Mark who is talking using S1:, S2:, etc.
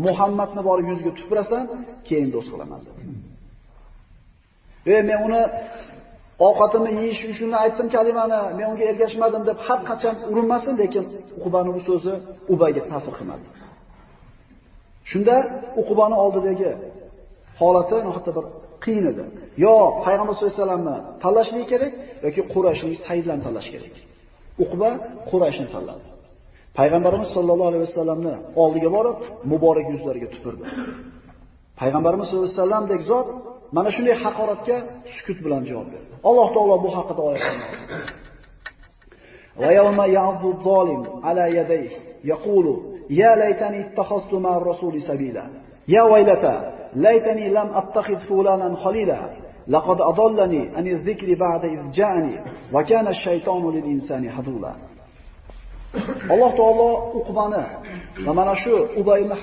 S1: Muhammadni borib yuziga tupurasan, keyin do'st qilaman dedi. Men uni ovqatimni yeyish uchun aytdim kalimani, men unga ergashmadim deb har qachon urinmasin, lekin Uqbaning bu so'zi Ubayga ta'sir qilmadi. Shunda Uqbaning oldidagi holati nihoyatda bir qiyin edi. Yo payg'ambar sollallohu alayhi vasallamni tanlashligi kerak yoki Qurayshning Saidlarni tanlash kerak. Uqba Qurayshni tanladi. Payg'ambarimiz sollallohu alayhi vasallamni oldiga borib, muborak yuzlariga tupurdi. Payg'ambarimiz sollallohu alayhi vasallamdek zot mana shunday haqoratga sukut bilan javob berdi. Alloh taolo bu haqida oyat qilmoqda. Va yawma ya'dhu zolim ala yadayhi yaqulu ya laytani ittakhaztu ma'ar rasuli sabila. Ya waylata laytani lam attakhidh fulanan khalila. Laqad adallani an adh-dhikri ba'da idh ja'ani wa kana ash-shaytanu lil insani hadula. Alloh taolo Uqbani va mana shu Ubay ibn